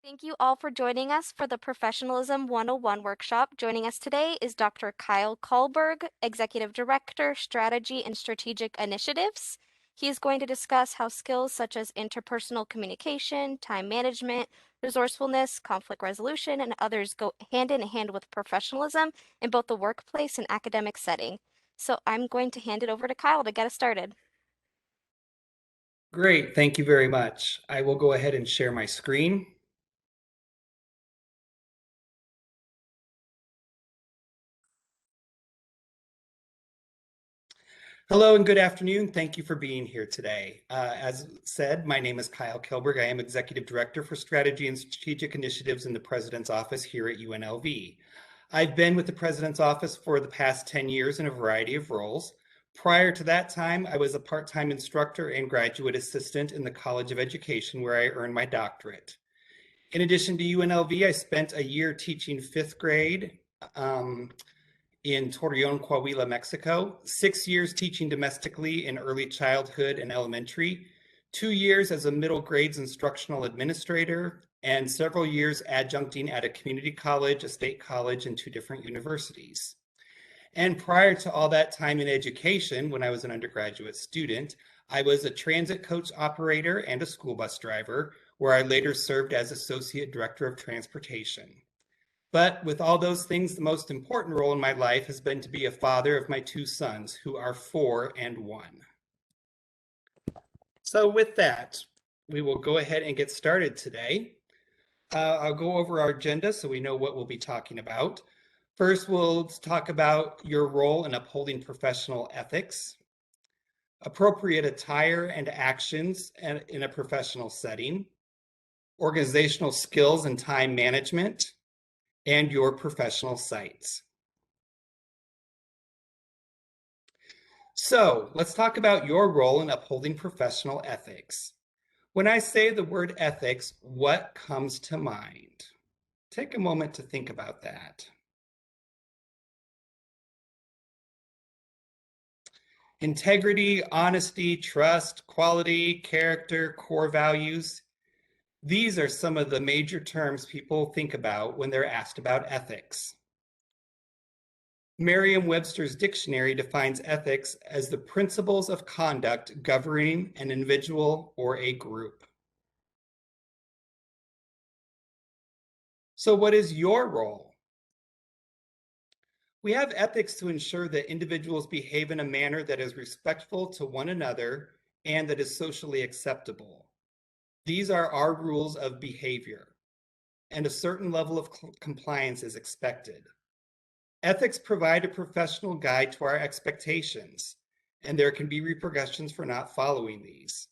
Thank you all for joining us for the Professionalism 101 workshop. Joining us today is Dr. Kyle Kahlberg, Executive Director, Strategy and Strategic Initiatives. He is going to discuss how skills such as interpersonal communication, time management, resourcefulness, conflict resolution, and others go hand in hand with professionalism in both the workplace and academic setting. So I'm going to hand it over to Kyle to get us started. Great, thank you very much. I will go ahead and share my screen. Hello and good afternoon. Thank you for being here today. As said, my name is Kyle Kilberg. I am Executive Director for Strategy and Strategic Initiatives in the President's Office here at UNLV. I've been with the President's Office for the past 10 years in a variety of roles. Prior to that time, I was a part-time instructor and graduate assistant in the College of Education where I earned my doctorate. In addition to UNLV, I spent a year teaching fifth grade in Torreon, Coahuila, Mexico, 6 years teaching domestically in early childhood and elementary, 2 years as a middle grades instructional administrator, and several years adjuncting at a community college, a state college, and 2 different universities. And prior to all that time in education, when I was an undergraduate student, I was a transit coach operator and a school bus driver, where I later served as Associate Director of Transportation. But with all those things, the most important role in my life has been to be a father of my 2 sons, who are 4 and 1. So with that, we will go ahead and get started today. I'll go over our agenda so we know what we'll be talking about. First, we'll talk about your role in upholding professional ethics, appropriate attire and actions in a professional setting, organizational skills and time management, and your professional sites. So let's talk about your role in upholding professional ethics. When I say the word ethics, what comes to mind? Take a moment to think about that. Integrity, honesty, trust, quality, character, core values. These are some of the major terms people think about when they're asked about ethics. Merriam-Webster's dictionary defines ethics as the principles of conduct governing an individual or a group. So what is your role? We have ethics to ensure that individuals behave in a manner that is respectful to one another and that is socially acceptable. These are our rules of behavior, and a certain level of compliance is expected. Ethics provide a professional guide to our expectations, and there can be repercussions for not following these.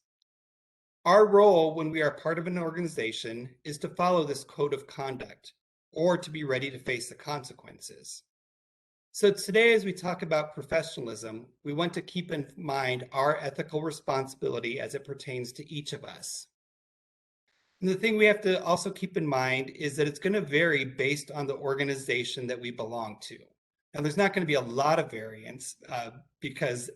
Our role when we are part of an organization is to follow this code of conduct or to be ready to face the consequences. So today, as we talk about professionalism, we want to keep in mind our ethical responsibility as it pertains to each of us. And the thing we have to also keep in mind is that it's going to vary based on the organization that we belong to. Now, there's not going to be a lot of variance because,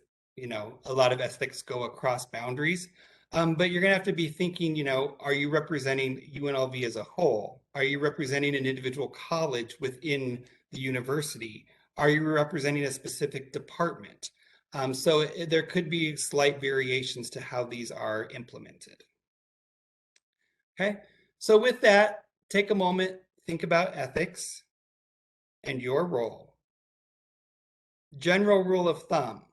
a lot of ethics go across boundaries. But you're going to have to be thinking, are you representing UNLV as a whole? Are you representing an individual college within the university? Are you representing a specific department? So there could be slight variations to how these are implemented. Okay, so with that, take a moment, think about ethics and your role. General rule of thumb.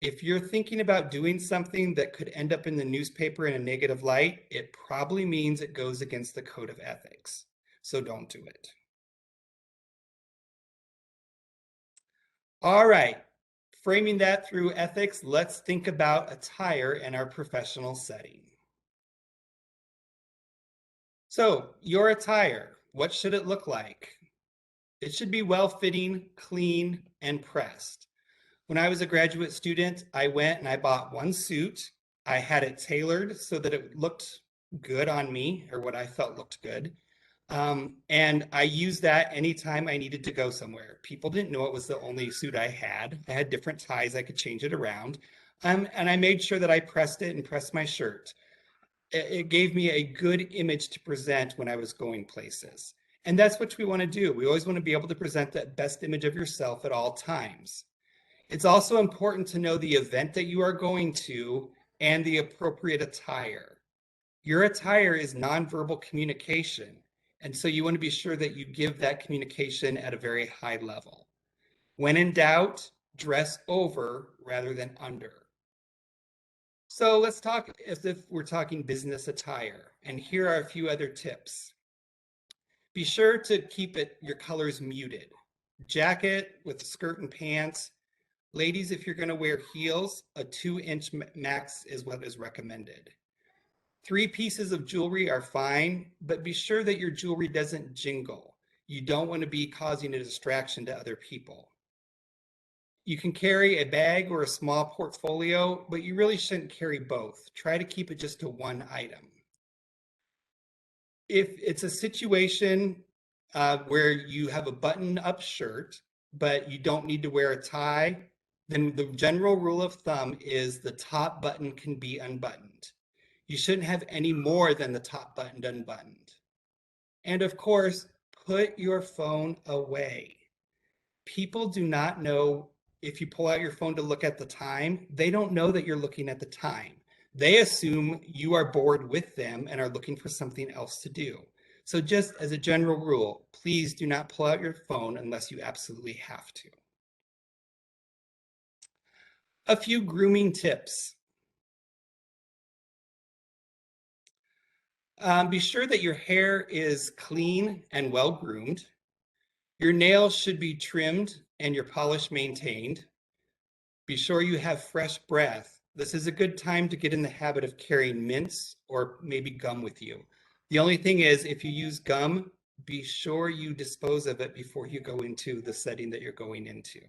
If you're thinking about doing something that could end up in the newspaper in a negative light, it probably means it goes against the code of ethics. So don't do it. All right, framing that through ethics, let's think about attire in our professional setting. So your attire, what should it look like? It should be well-fitting, clean, and pressed. When I was a graduate student, I went and I bought one suit. I had it tailored so that it looked good on me, or what I felt looked good. And I used that anytime I needed to go somewhere. People didn't know it was the only suit I had. I had different ties, I could change it around. And I made sure that I pressed it and pressed my shirt. It gave me a good image to present when I was going places. And that's what we want to do. We always want to be able to present that best image of yourself at all times. It's also important to know the event that you are going to and the appropriate attire. Your attire is nonverbal communication, and so you want to be sure that you give that communication at a very high level. When in doubt, dress over rather than under. So let's talk as if we're talking business attire, and here are a few other tips. Be sure to keep your colors muted. Jacket with skirt and pants. Ladies, if you're going to wear heels, a 2-inch max is what is recommended. 3 pieces of jewelry are fine, but be sure that your jewelry doesn't jingle. You don't want to be causing a distraction to other people. You can carry a bag or a small portfolio, but you really shouldn't carry both. Try to keep it just to one item. If it's a situation where you have a button-up shirt, but you don't need to wear a tie, then the general rule of thumb is the top button can be unbuttoned. You shouldn't have any more than the top button unbuttoned. And of course, put your phone away. People do not know if you pull out your phone to look at the time, they don't know that you're looking at the time. They assume you are bored with them and are looking for something else to do. So just as a general rule, please do not pull out your phone unless you absolutely have to. A few grooming tips. Be sure that your hair is clean and well groomed. Your nails should be trimmed and your polish maintained. Be sure you have fresh breath. This is a good time to get in the habit of carrying mints or maybe gum with you. The only thing is, if you use gum, be sure you dispose of it before you go into the setting that you're going into.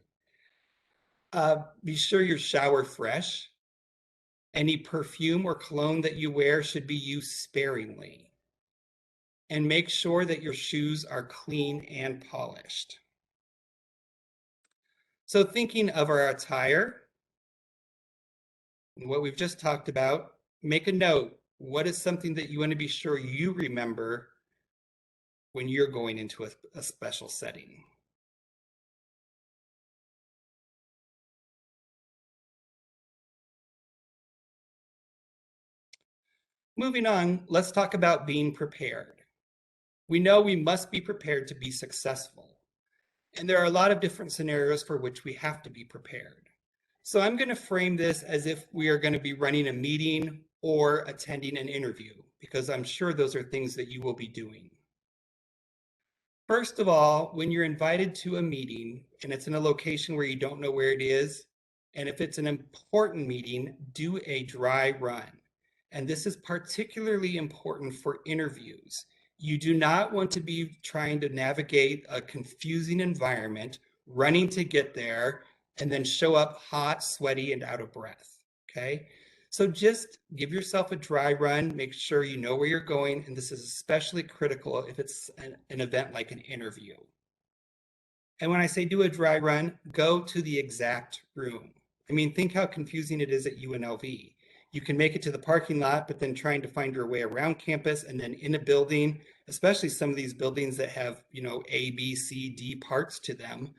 Be sure you shower fresh. Any perfume or cologne that you wear should be used sparingly. And make sure that your shoes are clean and polished. So thinking of our attire, and what we've just talked about, make a note. What is something that you want to be sure you remember when you're going into a special setting? Moving on, let's talk about being prepared. We know we must be prepared to be successful. And there are a lot of different scenarios for which we have to be prepared. So I'm going to frame this as if we are going to be running a meeting or attending an interview, because I'm sure those are things that you will be doing. First of all, when you're invited to a meeting and it's in a location where you don't know where it is, and if it's an important meeting, do a dry run. And this is particularly important for interviews. You do not want to be trying to navigate a confusing environment, running to get there, and then show up hot, sweaty, and out of breath. Okay? So just give yourself a dry run, make sure you know where you're going, and this is especially critical if it's an event like an interview. And when I say do a dry run, go to the exact room. I mean, think how confusing it is at UNLV. You can make it to the parking lot, but then trying to find your way around campus and then in a building, especially some of these buildings that have, A, B, C, D parts to them.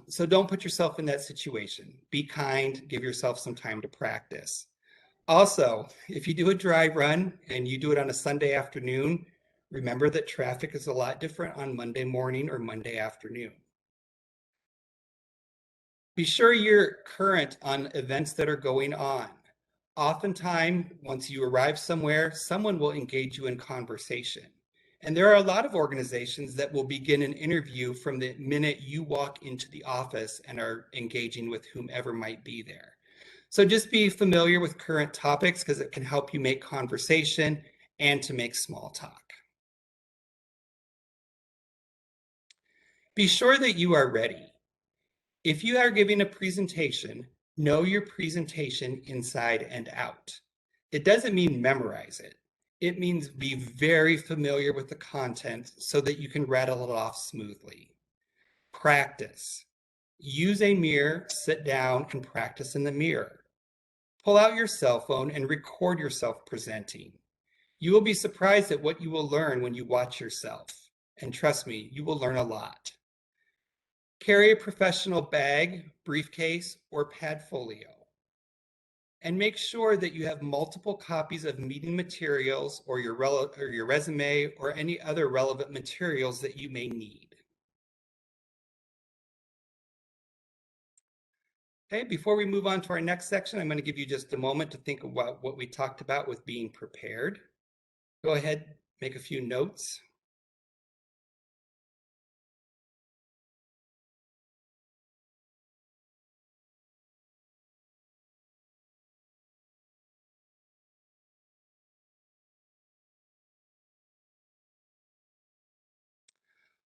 So don't put yourself in that situation. Be kind, give yourself some time to practice. Also, if you do a dry run and you do it on a Sunday afternoon, remember that traffic is a lot different on Monday morning or Monday afternoon. Be sure you're current on events that are going on. Oftentimes, once you arrive somewhere, someone will engage you in conversation. And there are a lot of organizations that will begin an interview from the minute you walk into the office and are engaging with whomever might be there. So just be familiar with current topics because it can help you make conversation and to make small talk. Be sure that you are ready. If you are giving a presentation, know your presentation inside and out. It doesn't mean memorize it. It means be very familiar with the content so that you can rattle it off smoothly. Practice. Use a mirror, sit down, and practice in the mirror. Pull out your cell phone and record yourself presenting. You will be surprised at what you will learn when you watch yourself. And trust me, you will learn a lot. Carry a professional bag, briefcase, or padfolio. And make sure that you have multiple copies of meeting materials or your resume or any other relevant materials that you may need. Okay, before we move on to our next section, I'm going to give you just a moment to think about what we talked about with being prepared. Go ahead, make a few notes.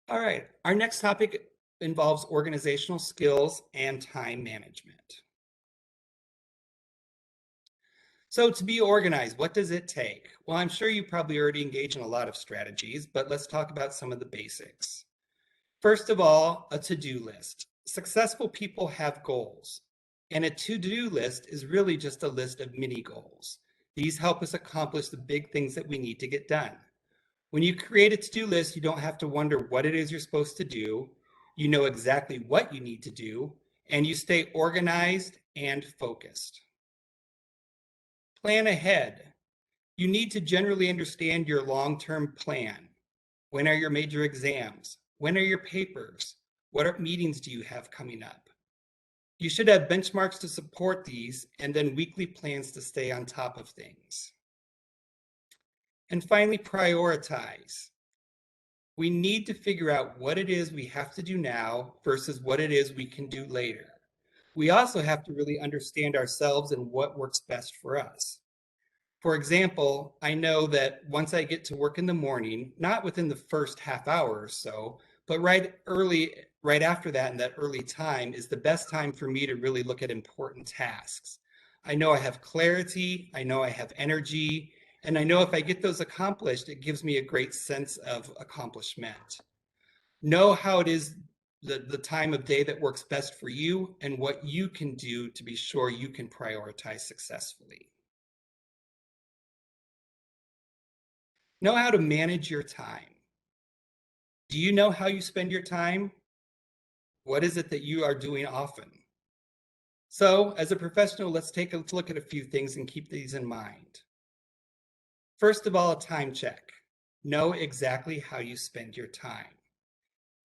All right, our next topic involves organizational skills and time management. So to be organized, what does it take? Well, I'm sure you probably already engage in a lot of strategies, but let's talk about some of the basics. First of all, a to-do list. Successful people have goals, and a to-do list is really just a list of mini goals. These help us accomplish the big things that we need to get done. When you create a to-do list, you don't have to wonder what it is you're supposed to do. You know exactly what you need to do, and you stay organized and focused. Plan ahead. You need to generally understand your long-term plan. When are your major exams? When are your papers? What meetings do you have coming up? You should have benchmarks to support these and then weekly plans to stay on top of things. And finally, prioritize. We need to figure out what it is we have to do now versus what it is we can do later. We also have to really understand ourselves and what works best for us. For example, I know that once I get to work in the morning, not within the first half hour or so, but right after that in that early time is the best time for me to really look at important tasks. I know I have clarity, I know I have energy, and I know if I get those accomplished, it gives me a great sense of accomplishment. Know how it is the time of day that works best for you and what you can do to be sure you can prioritize successfully. Know how to manage your time. Do you know how you spend your time? What is it that you are doing often? So, as a professional, let's take a look at a few things and keep these in mind. First of all, a time check. Know exactly how you spend your time.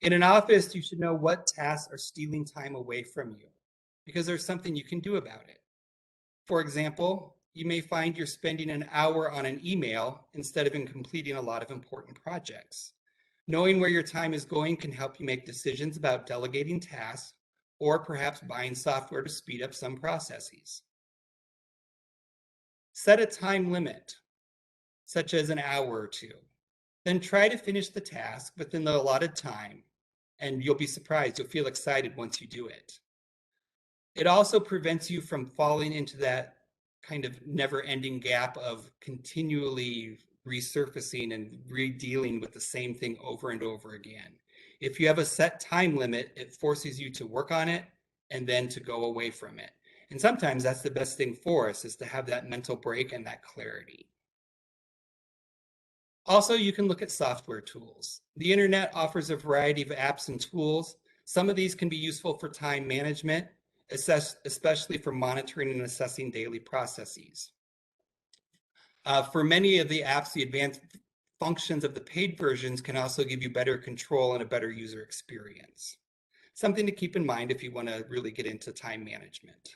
In an office, you should know what tasks are stealing time away from you because there's something you can do about it. For example, you may find you're spending an hour on an email instead of in completing a lot of important projects. Knowing where your time is going can help you make decisions about delegating tasks or perhaps buying software to speed up some processes. Set a time limit, such as an hour or two. Then try to finish the task within the allotted time, and you'll be surprised. You'll feel excited once you do it. It also prevents you from falling into that kind of never-ending gap of continually resurfacing and re-dealing with the same thing over and over again. If you have a set time limit, it forces you to work on it and then to go away from it. And sometimes that's the best thing for us, is to have that mental break and that clarity. Also, you can look at software tools. The internet offers a variety of apps and tools. Some of these can be useful for time management, especially for monitoring and assessing daily processes. For many of the apps, the advanced functions of the paid versions can also give you better control and a better user experience. Something to keep in mind if you want to really get into time management.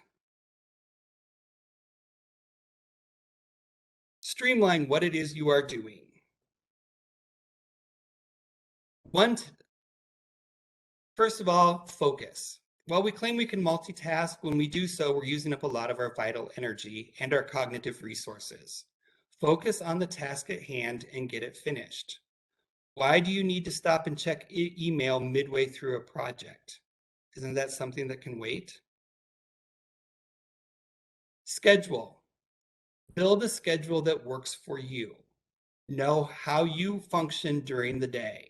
Streamline what it is you are doing. First of all, focus. While we claim we can multitask, when we do so, we're using up a lot of our vital energy and our cognitive resources. Focus on the task at hand and get it finished. Why do you need to stop and check email midway through a project? Isn't that something that can wait? Schedule. Build a schedule that works for you. Know how you function during the day.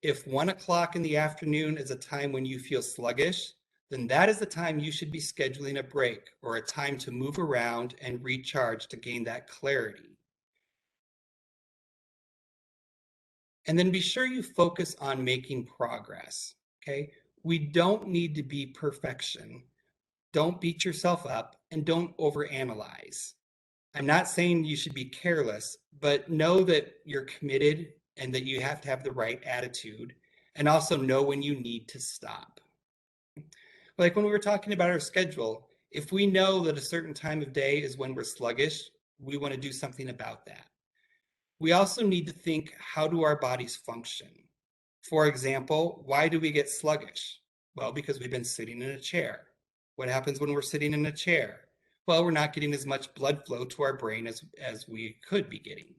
If 1 o'clock in the afternoon is a time when you feel sluggish, then that is the time you should be scheduling a break or a time to move around and recharge to gain that clarity. And then be sure you focus on making progress, okay? We don't need to be perfection. Don't beat yourself up and don't overanalyze. I'm not saying you should be careless, but know that you're committed and that you have to have the right attitude and also know when you need to stop. Like when we were talking about our schedule, if we know that a certain time of day is when we're sluggish, we want to do something about that. We also need to think, how do our bodies function? For example, why do we get sluggish? Well, because we've been sitting in a chair. What happens when we're sitting in a chair? Well, we're not getting as much blood flow to our brain as we could be getting.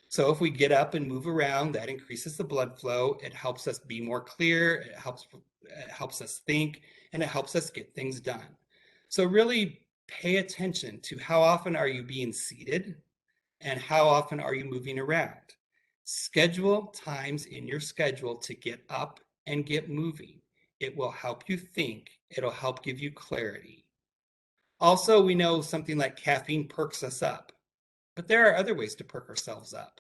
So if we get up and move around, that increases the blood flow. It helps us be more clear. It helps us think, and it helps us get things done. So really pay attention to how often are you being seated and how often are you moving around. Schedule times in your schedule to get up and get moving. It will help you think. It'll help give you clarity. Also, we know something like caffeine perks us up, but there are other ways to perk ourselves up.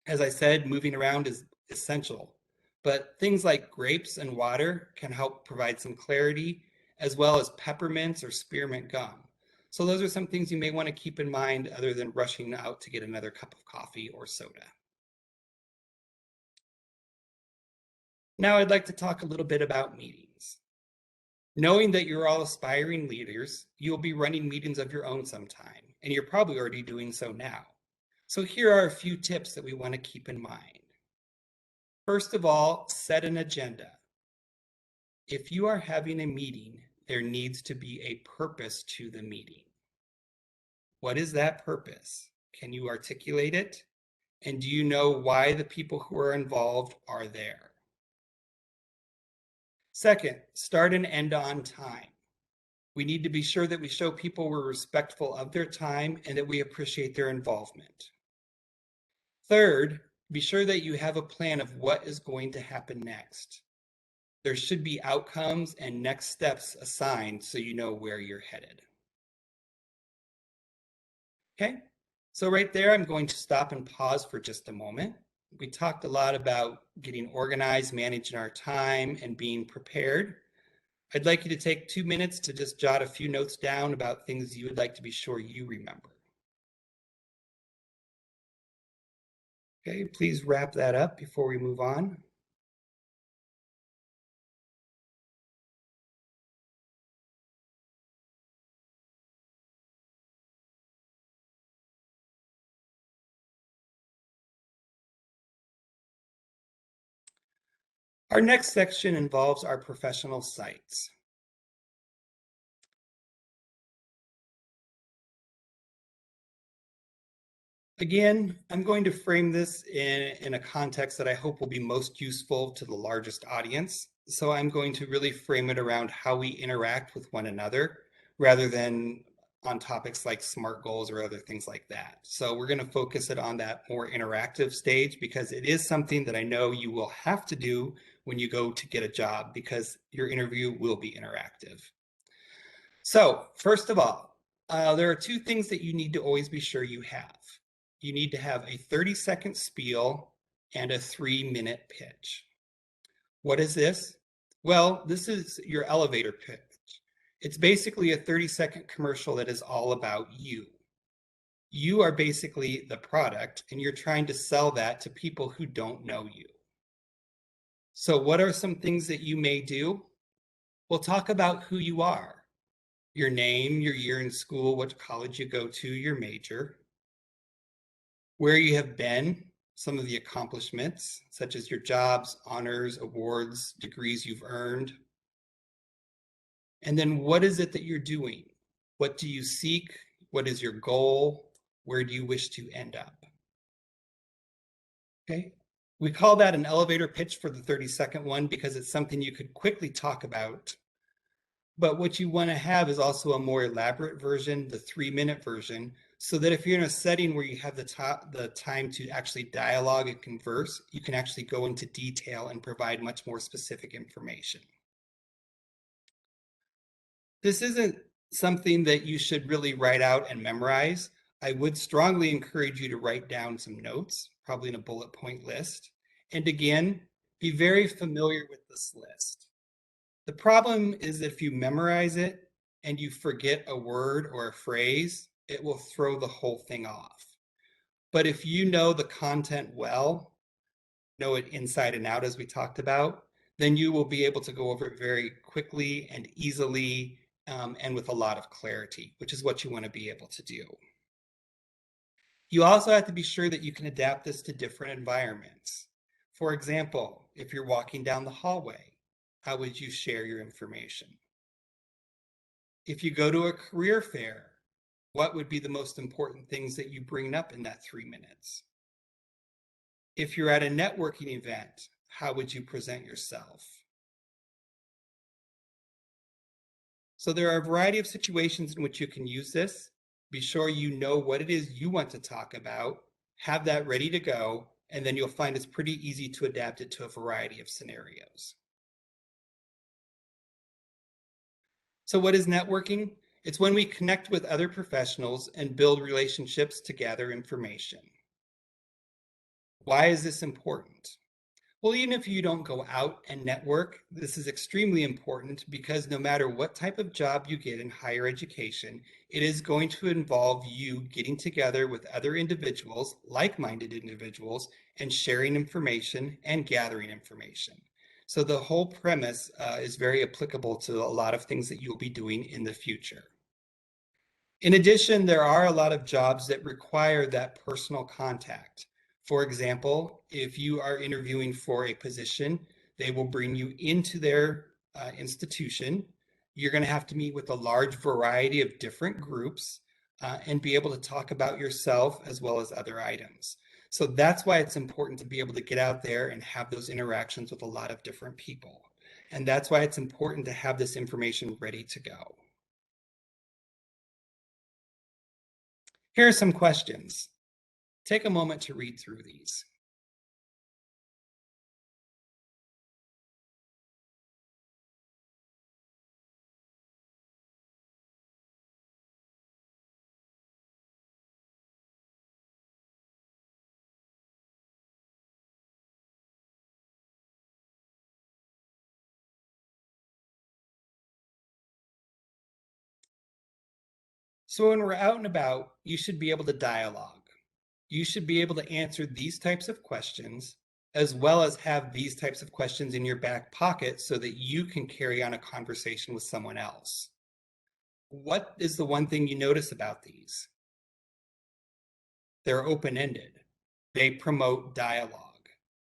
As I said, moving around is essential, but things like grapes and water can help provide some clarity, as well as peppermints or spearmint gum. So those are some things you may want to keep in mind other than rushing out to get another cup of coffee or soda. Now I'd like to talk a little bit about meetings. Knowing that you're all aspiring leaders, you'll be running meetings of your own sometime, and you're probably already doing so now. So here are a few tips that we want to keep in mind. First of all, set an agenda. If you are having a meeting, there needs to be a purpose to the meeting. What is that purpose? Can you articulate it? And do you know why the people who are involved are there? Second, start and end on time. We need to be sure that we show people we're respectful of their time and that we appreciate their involvement. Third, be sure that you have a plan of what is going to happen next. There should be outcomes and next steps assigned so you know where you're headed. Okay, so right there, I'm going to stop and pause for just a moment. We talked a lot about getting organized, managing our time, and being prepared. I'd like you to take 2 minutes to just jot a few notes down about things you would like to be sure you remember. Okay, please wrap that up before we move on. Our next section involves our professional sites. Again, I'm going to frame this in a context that I hope will be most useful to the largest audience. So I'm going to really frame it around how we interact with one another rather than on topics like SMART goals or other things like that. So we're going to focus it on that more interactive stage because it is something that I know you will have to do when you go to get a job because your interview will be interactive. So first of all, there are two things that you need to always be sure you have. You need to have a 30-second spiel and a 3-minute pitch. What is this? Well, this is your elevator pitch. It's basically a 30-second commercial that is all about you. You are basically the product, and you're trying to sell that to people who don't know you. So what are some things that you may do? We'll talk about who you are. Your name, your year in school, what college you go to, your major, where you have been, some of the accomplishments, such as your jobs, honors, awards, degrees you've earned. And then what is it that you're doing? What do you seek? What is your goal? Where do you wish to end up? Okay. We call that an elevator pitch for the 30-second one because it's something you could quickly talk about. But what you want to have is also a more elaborate version, the 3-minute version, so that if you're in a setting where you have the time to actually dialogue and converse, you can actually go into detail and provide much more specific information. This isn't something that you should really write out and memorize. I would strongly encourage you to write down some notes, probably in a bullet point list. And again, be very familiar with this list. The problem is that if you memorize it and you forget a word or a phrase, it will throw the whole thing off. But if you know the content well, know it inside and out, as we talked about, then you will be able to go over it very quickly and easily and with a lot of clarity, which is what you want to be able to do. You also have to be sure that you can adapt this to different environments. For example, if you're walking down the hallway, how would you share your information? If you go to a career fair, what would be the most important things that you bring up in that 3 minutes? If you're at a networking event, how would you present yourself? So there are a variety of situations in which you can use this. Be sure you know what it is you want to talk about, have that ready to go, and then you'll find it's pretty easy to adapt it to a variety of scenarios. So what is networking? It's when we connect with other professionals and build relationships to gather information. Why is this important? Well, even if you don't go out and network, this is extremely important because no matter what type of job you get in higher education, it is going to involve you getting together with other individuals, like-minded individuals, and sharing information and gathering information. So the whole premise is very applicable to a lot of things that you'll be doing in the future. In addition, there are a lot of jobs that require that personal contact. For example, if you are interviewing for a position, they will bring you into their institution. You're going to have to meet with a large variety of different groups and be able to talk about yourself as well as other items. So that's why it's important to be able to get out there and have those interactions with a lot of different people. And that's why it's important to have this information ready to go. Here are some questions. Take a moment to read through these. So when we're out and about, you should be able to dialogue. You should be able to answer these types of questions, as well as have these types of questions in your back pocket so that you can carry on a conversation with someone else. What is the one thing you notice about these? They're open-ended. They promote dialogue.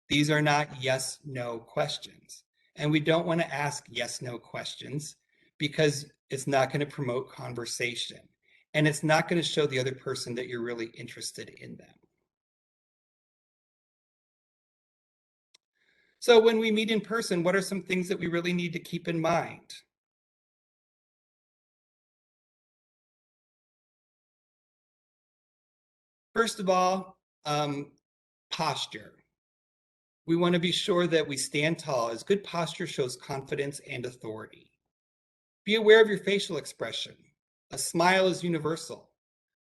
These are not yes/no questions. And we don't want to ask yes/no questions because it's not going to promote conversation. And it's not going to show the other person that you're really interested in them. So when we meet in person, what are some things that we really need to keep in mind? First of all, posture. We want to be sure that we stand tall, as good posture shows confidence and authority. Be aware of your facial expression. A smile is universal.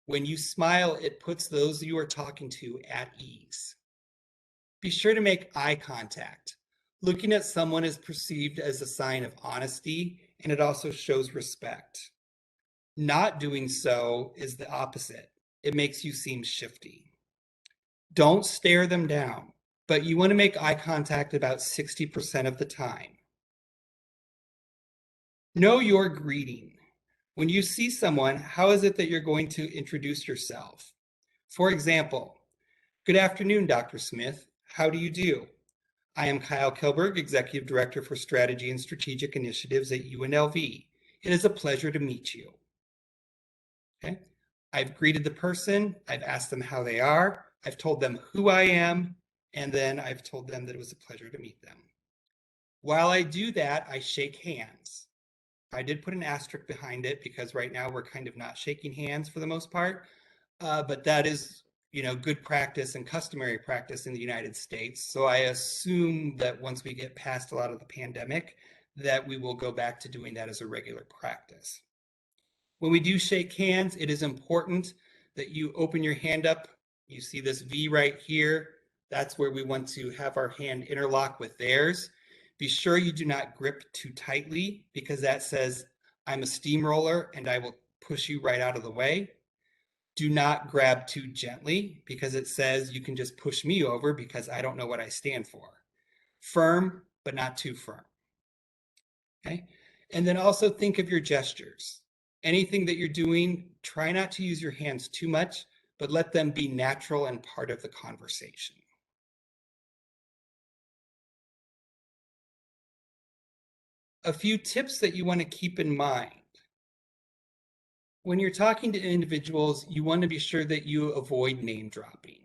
When you smile, it puts those you are talking to at ease. Be sure to make eye contact. Looking at someone is perceived as a sign of honesty, and it also shows respect. Not doing so is the opposite. It makes you seem shifty. Don't stare them down, but you want to make eye contact about 60% of the time. Know your greeting. When you see someone, how is it that you're going to introduce yourself? For example, good afternoon, Dr. Smith. How do you do? I am Kyle Kilberg, Executive Director for Strategy and Strategic Initiatives at UNLV. It is a pleasure to meet you. Okay. I've greeted the person, I've asked them how they are, I've told them who I am, and then I've told them that it was a pleasure to meet them. While I do that, I shake hands. I did put an asterisk behind it because right now we're kind of not shaking hands for the most part, but that is, good practice and customary practice in the United States. So I assume that once we get past a lot of the pandemic, that we will go back to doing that as a regular practice. When we do shake hands, it is important that you open your hand up. You see this V right here. That's where we want to have our hand interlock with theirs. Be sure you do not grip too tightly because that says, I'm a steamroller and I will push you right out of the way. Do not grab too gently because it says you can just push me over because I don't know what I stand for. Firm, but not too firm. Okay. And then also think of your gestures. Anything that you're doing, try not to use your hands too much, but let them be natural and part of the conversation. A few tips that you want to keep in mind. When you're talking to individuals, you want to be sure that you avoid name dropping.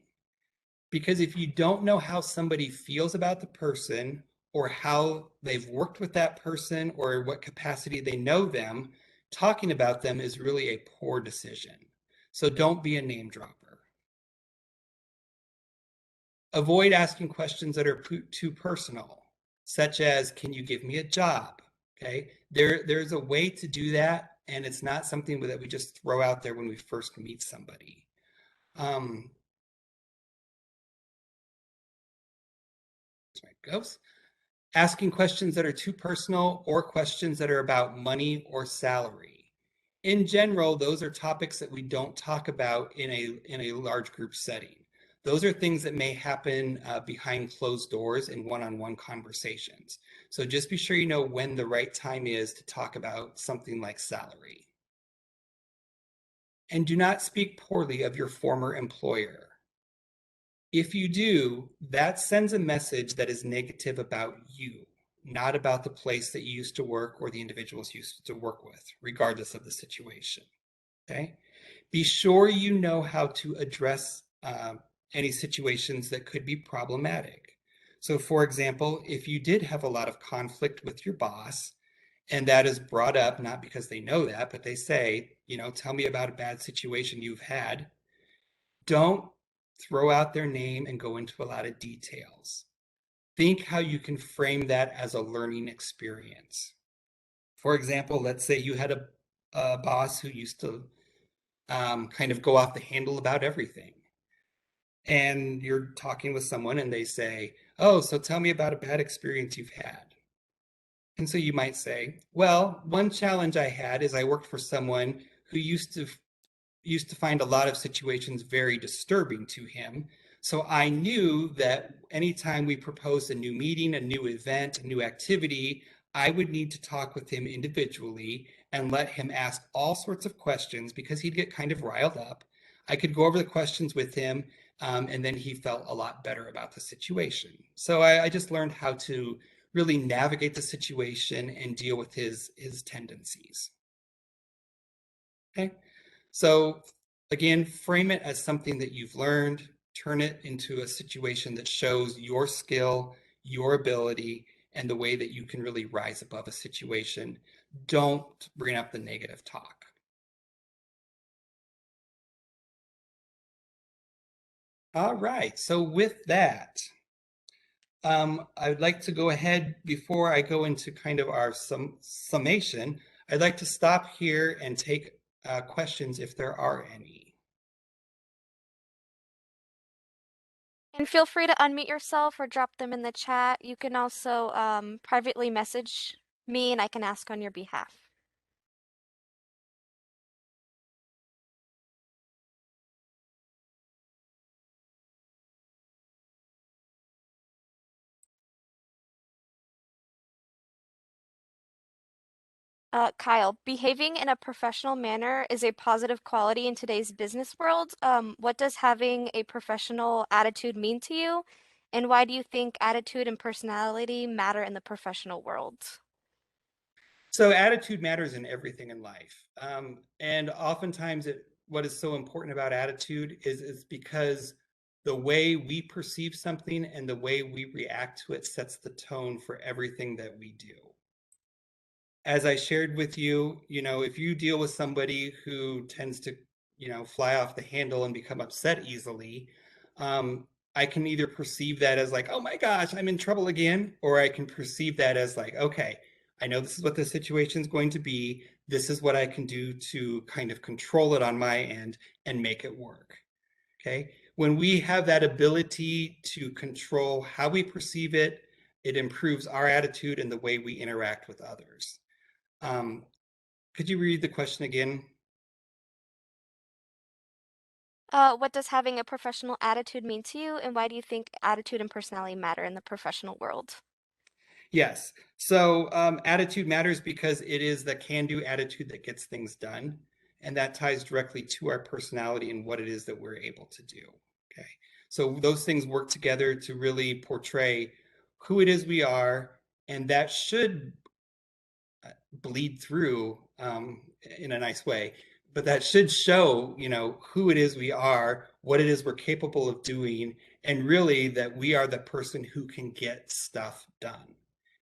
Because if you don't know how somebody feels about the person or how they've worked with that person or what capacity they know them, talking about them is really a poor decision. So don't be a name dropper. Avoid asking questions that are too personal, such as, can you give me a job? Okay, there's a way to do that, and it's not something that we just throw out there when we first meet somebody. There it goes. Asking questions that are too personal or questions that are about money or salary. In general, those are topics that we don't talk about in a large group setting. Those are things that may happen behind closed doors in one-on-one conversations. So just be sure you know when the right time is to talk about something like salary. And do not speak poorly of your former employer. If you do, that sends a message that is negative about you, not about the place that you used to work or the individuals you used to work with, regardless of the situation. Okay. Be sure you know how to address any situations that could be problematic. So, for example, if you did have a lot of conflict with your boss, and that is brought up not because they know that, but they say, tell me about a bad situation you've had, don't throw out their name and go into a lot of details. Think how you can frame that as a learning experience. For example, let's say you had a boss who used to kind of go off the handle about everything. And you're talking with someone and they say, oh, so tell me about a bad experience you've had. And so you might say, well, one challenge I had is I worked for someone who used to find a lot of situations very disturbing to him. So I knew that anytime we proposed a new meeting, a new event, a new activity, I would need to talk with him individually and let him ask all sorts of questions because he'd get kind of riled up. I could go over the questions with him, and then he felt a lot better about the situation. So I just learned how to really navigate the situation and deal with his tendencies. Okay. So again, frame it as something that you've learned, turn it into a situation that shows your skill, your ability, and the way that you can really rise above a situation. Don't bring up the negative talk. All right, so with that, I'd like to go ahead before I go into kind of our summation. I'd like to stop here and take questions if there are any. And feel free to unmute yourself or drop them in the chat. You can also privately message me and I can ask on your behalf. Kyle, behaving in a professional manner is a positive quality in today's business world. What does having a professional attitude mean to you? And why do you think attitude and personality matter in the professional world? So attitude matters in everything in life. And oftentimes what is so important about attitude is because the way we perceive something and the way we react to it sets the tone for everything that we do. As I shared with you, if you deal with somebody who tends to, fly off the handle and become upset easily, I can either perceive that as like, oh my gosh, I'm in trouble again, or I can perceive that as like, okay, I know this is what the situation is going to be. This is what I can do to kind of control it on my end and make it work. Okay. When we have that ability to control how we perceive it, it improves our attitude and the way we interact with others. Um, could you read the question again? What does having a professional attitude mean to you, and why do you think attitude and personality matter in the professional world? Yes. So attitude matters because it is the can-do attitude that gets things done. And that ties directly to our personality and what it is that we're able to do. Okay. So those things work together to really portray who it is we are. And that should bleed through in a nice way, but that should show, who it is we are, what it is we're capable of doing, and really that we are the person who can get stuff done.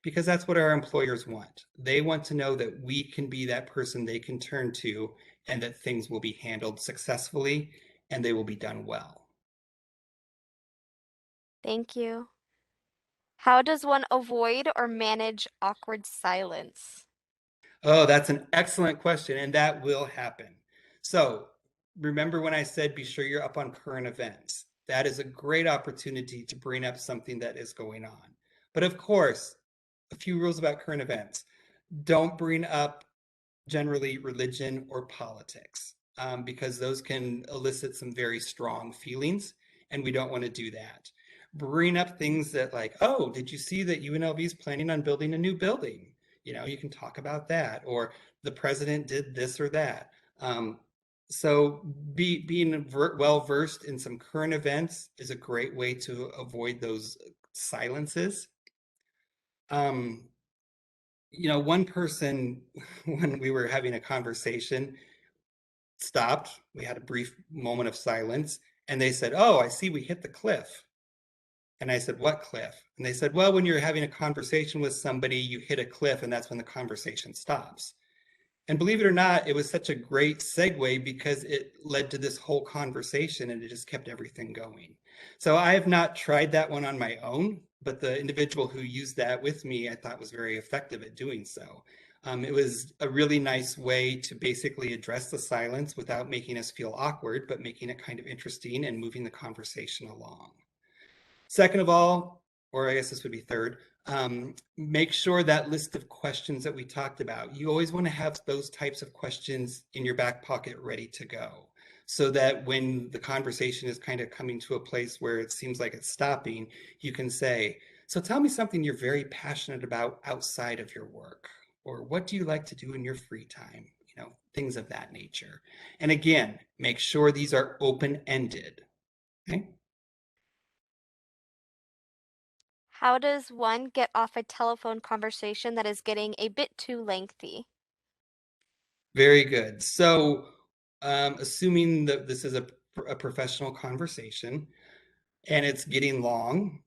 Because that's what our employers want. They want to know that we can be that person they can turn to and that things will be handled successfully and they will be done well. Thank you. How does one avoid or manage awkward silence? Oh, that's an excellent question, and that will happen. So, remember when I said be sure you're up on current events? That is a great opportunity to bring up something that is going on. But of course, a few rules about current events. Don't bring up generally religion or politics, because those can elicit some very strong feelings, and we don't want to do that. Bring up things that, like, oh, did you see that UNLV is planning on building a new building? You can talk about that, or the president did this or that. Um, so being well versed in some current events is a great way to avoid those silences. Um, one person, when we were having a conversation, stopped. We had a brief moment of silence, and they said, "Oh, I see we hit the cliff." And I said, "What cliff?" And they said, "Well, when you're having a conversation with somebody, you hit a cliff, and that's when the conversation stops." And believe it or not, it was such a great segue because it led to this whole conversation and it just kept everything going. So I have not tried that one on my own, but the individual who used that with me, I thought was very effective at doing so. It was a really nice way to basically address the silence without making us feel awkward, but making it kind of interesting and moving the conversation along. Second of all, or I guess this would be third, make sure that list of questions that we talked about, you always want to have those types of questions in your back pocket ready to go. So that when the conversation is kind of coming to a place where it seems like it's stopping, you can say, so tell me something you're very passionate about outside of your work, or what do you like to do in your free time? Things of that nature. And again, make sure these are open-ended. Okay? How does one get off a telephone conversation that is getting a bit too lengthy? Very good. So, assuming that this is a professional conversation and it's getting long,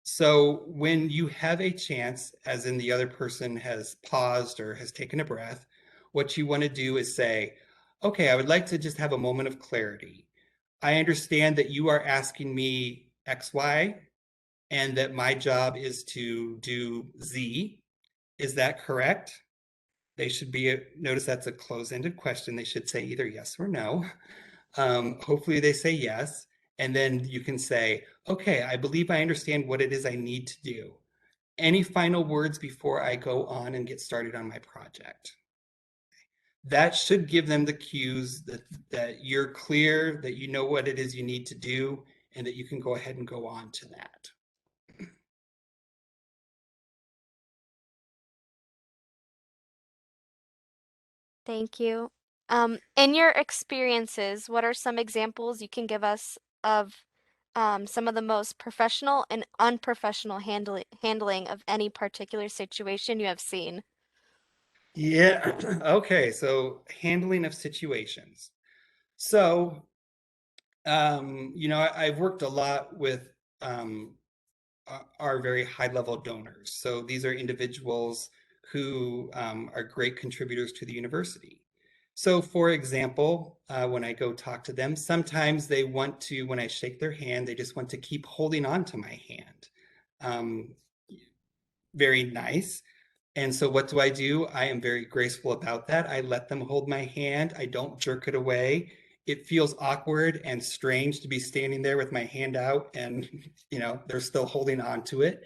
so when you have a chance, as in the other person has paused or has taken a breath, what you want to do is say, okay, I would like to just have a moment of clarity. I understand that you are asking me X, Y, and that my job is to do Z. Is that correct? They should be, notice that's a close-ended question. They should say either yes or no. Hopefully they say yes. And then you can say, okay, I believe I understand what it is I need to do. Any final words before I go on and get started on my project? That should give them the cues that you're clear, that you know what it is you need to do, and that you can go ahead and go on to that. Thank you. In your experiences, what are some examples you can give us of some of the most professional and unprofessional handling of any particular situation you have seen? Yeah. Okay. So handling of situations. So I've worked a lot with um, are very high level donors. So these are individuals who are great contributors to the university. So, for example, when I go talk to them, sometimes they want to, when I shake their hand, they just want to keep holding on to my hand. Um, Very nice. And so what do? I am very graceful about that. I let them hold my hand. I don't jerk it away. It feels awkward and strange to be standing there with my hand out and, they're still holding on to it.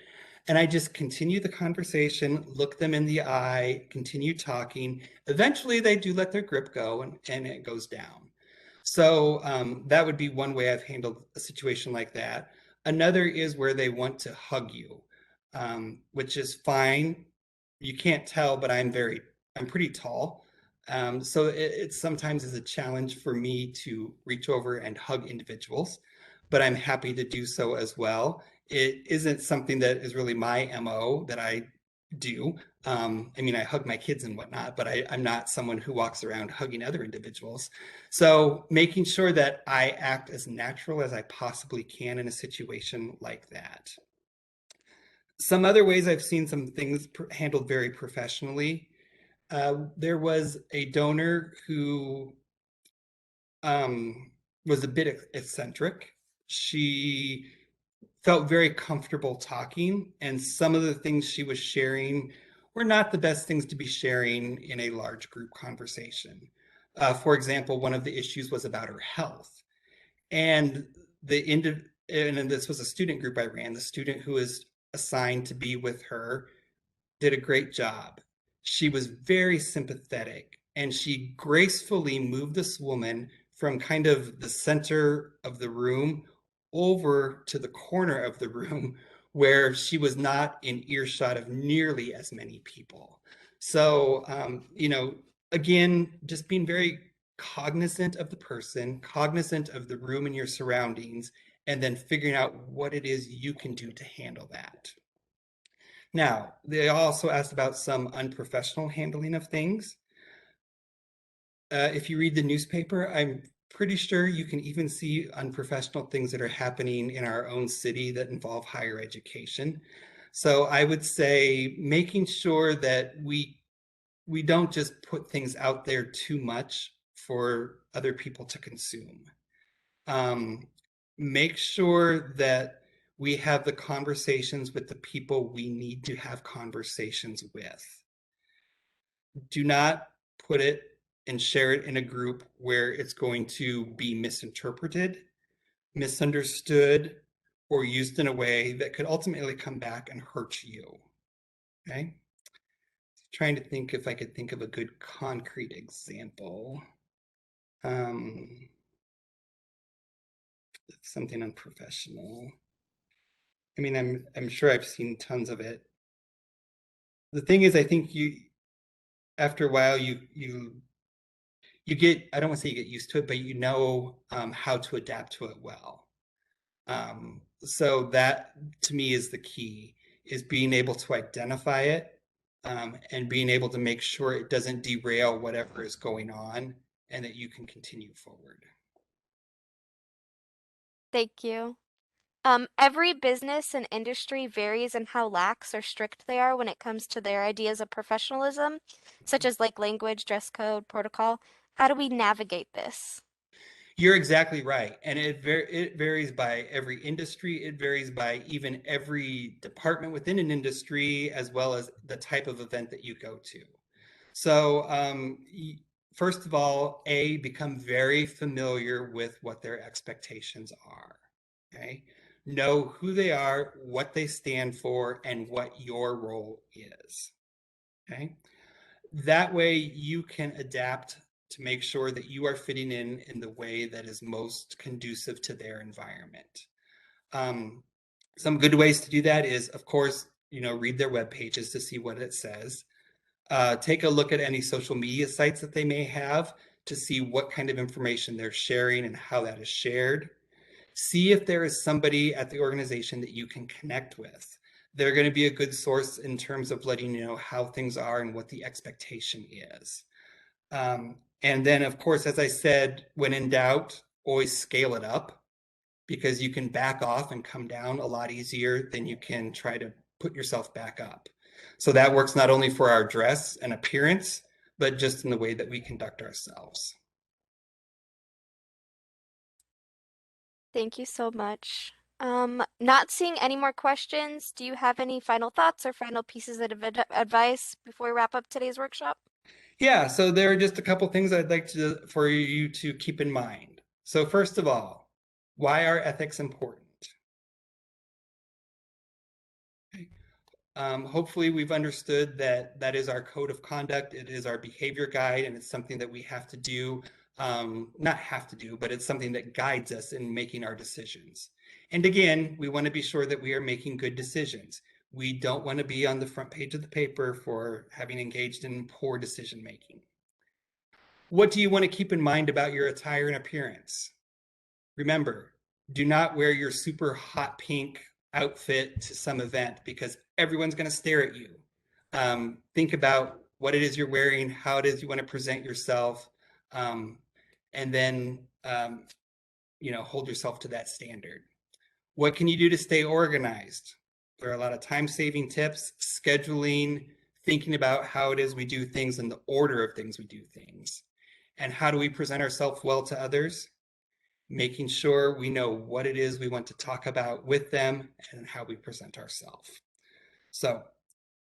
And I just continue the conversation, look them in the eye, continue talking. Eventually they do let their grip go and it goes down. So that would be one way I've handled a situation like that. Another is where they want to hug you, which is fine. You can't tell, but I'm pretty tall. So it sometimes is a challenge for me to reach over and hug individuals, but I'm happy to do so as well. It isn't something that is really my MO that I do. I mean, I hug my kids and whatnot, but I'm not someone who walks around hugging other individuals. So making sure that I act as natural as I possibly can in a situation like that. Some other ways I've seen some things handled very professionally. There was a donor who um, was a bit eccentric. She felt very comfortable talking, and some of the things she was sharing were not the best things to be sharing in a large group conversation. For example, one of the issues was about her health, and and this was a student group I ran. The student who was assigned to be with her did a great job. She was very sympathetic and she gracefully moved this woman from kind of the center of the room over to the corner of the room where she was not in earshot of nearly as many people. So, again, just being very cognizant of the person, cognizant of the room and your surroundings, and then figuring out what it is you can do to handle that. Now, they also asked about some unprofessional handling of things. If you read the newspaper, I'm pretty sure you can even see unprofessional things that are happening in our own city that involve higher education. So I would say making sure that we don't just put things out there too much for other people to consume. Um, make sure that we have the conversations with the people we need to have conversations with. Do not put it and share it in a group where it's going to be misinterpreted, misunderstood, or used in a way that could ultimately come back and hurt you. Okay? Trying to think if I could think of a good concrete example. Um, something unprofessional. I mean, I'm sure I've seen tons of it. The thing is, I think after a while you get, I don't want to say you get used to it, but you know how to adapt to it well. So that to me is the key, is being able to identify it and being able to make sure it doesn't derail whatever is going on and that you can continue forward. Thank you. Every business and industry varies in how lax or strict they are when it comes to their ideas of professionalism, such as like language, dress code, protocol. How do we navigate this? You're exactly right. And it varies by every industry. It varies by even every department within an industry, as well as the type of event that you go to. So, first of all, become very familiar with what their expectations are. Okay. Know who they are, what they stand for, and what your role is. Okay. That way you can adapt to make sure that you are fitting in the way that is most conducive to their environment. Um, some good ways to do that is, of course, read their web pages to see what it says. Take a look at any social media sites that they may have to see what kind of information they're sharing and how that is shared. See if there is somebody at the organization that you can connect with. They're going to be a good source in terms of letting you know how things are and what the expectation is. And then, of course, as I said, when in doubt, always scale it up, because you can back off and come down a lot easier than you can try to put yourself back up. So that works not only for our dress and appearance, but just in the way that we conduct ourselves. Thank you so much. Not seeing any more questions. Do you have any final thoughts or final pieces of advice before we wrap up today's workshop? Yeah, so there are just a couple things I'd like for you to keep in mind. So first of all, why are ethics important? Hopefully we've understood that that is our code of conduct, it is our behavior guide, and it's something that we have to do, not have to do, but it's something that guides us in making our decisions. And again, we want to be sure that we are making good decisions. We don't want to be on the front page of the paper for having engaged in poor decision making. What do you want to keep in mind about your attire and appearance? Remember, do not wear your super hot pink outfit to some event because everyone's going to stare at you. Think about what it is you're wearing, how it is you want to present yourself, um, and then hold yourself to that standard. What can you do to stay organized? There are a lot of time-saving tips, scheduling, thinking about how it is we do things and the order of things we do things. And how do we present ourselves well to others? Making sure we know what it is we want to talk about with them and how we present ourselves. So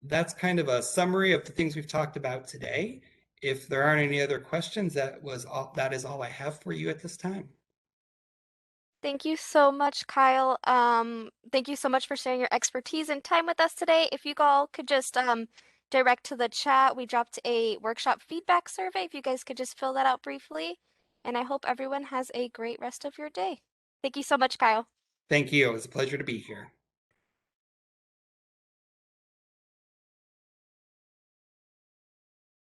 that's kind of a summary of the things we've talked about today. If there aren't any other questions, that is all I have for you at this time. Thank you so much, Kyle. Thank you so much for sharing your expertise and time with us today. If you all could just direct to the chat, we dropped a workshop feedback survey. If you guys could just fill that out briefly. And I hope everyone has a great rest of your day. Thank you so much, Kyle. Thank you. It was a pleasure to be here.